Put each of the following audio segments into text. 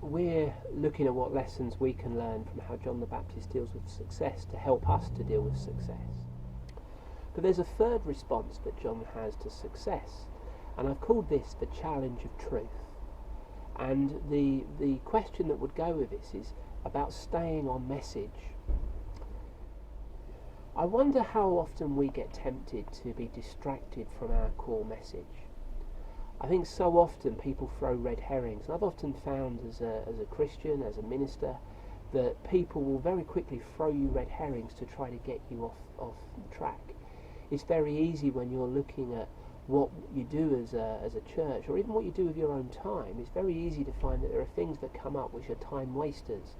we're looking at what lessons we can learn from how John the Baptist deals with success to help us to deal with success. But there's a third response that John has to success, and I've called this the challenge of truth. And the question that would go with this is about staying on message. I wonder how often we get tempted to be distracted from our core message. I think so often people throw red herrings, and I've often found as a Christian, as a minister, that people will very quickly throw you red herrings to try to get you off track. It's very easy when you're looking at what you do as a church, or even what you do with your own time. It's very easy to find that there are things that come up which are time wasters.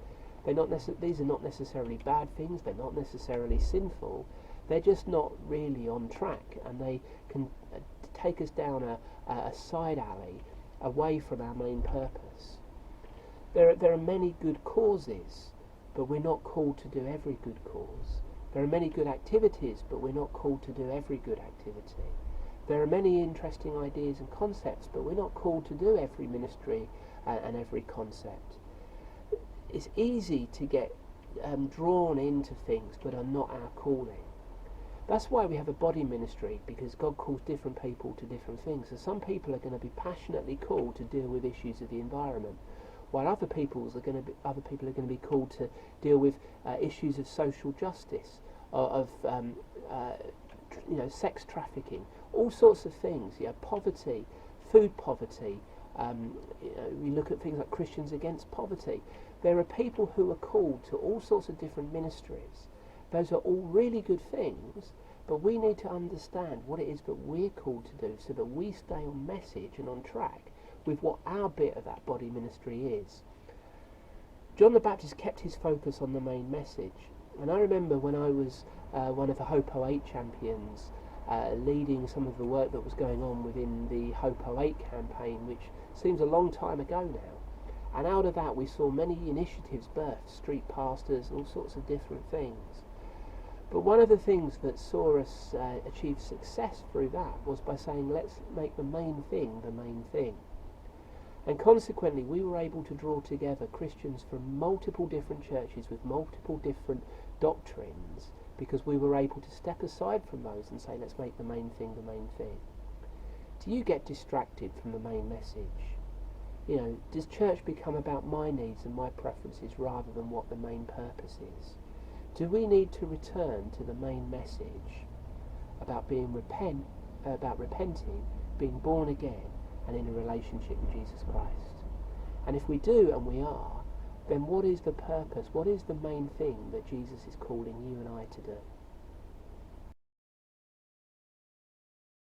These are not necessarily bad things, they're not necessarily sinful, they're just not really on track, and they can take us down a side alley away from our main purpose. There are many good causes, but we're not called to do every good cause. There are many good activities, but we're not called to do every good activity. There are many interesting ideas and concepts, but we're not called to do every ministry and every concept. It's easy to get drawn into things that are not our calling. That's why we have a body ministry, because God calls different people to different things. So some people are going to be passionately called to deal with issues of the environment, while other people are going to be called to deal with issues of social justice, of sex trafficking, all sorts of things. Poverty, food poverty. We look at things like Christians Against Poverty. There are people who are called to all sorts of different ministries. Those are all really good things, but we need to understand what it is that we're called to do so that we stay on message and on track with what our bit of that body ministry is. John the Baptist kept his focus on the main message, and I remember when I was one of the Hope 08 champions, leading some of the work that was going on within the Hope 08 campaign, which seems a long time ago now. And out of that we saw many initiatives birthed, street pastors, all sorts of different things. But one of the things that saw us achieve success through that was by saying, let's make the main thing the main thing. And consequently we were able to draw together Christians from multiple different churches with multiple different doctrines, because we were able to step aside from those and say, let's make the main thing the main thing. Do you get distracted from the main message? Does church become about my needs and my preferences rather than what the main purpose is? Do we need to return to the main message about repenting, being born again, and in a relationship with Jesus Christ? And if we do, and we are, then what is the purpose? What is the main thing that Jesus is calling you and I to do?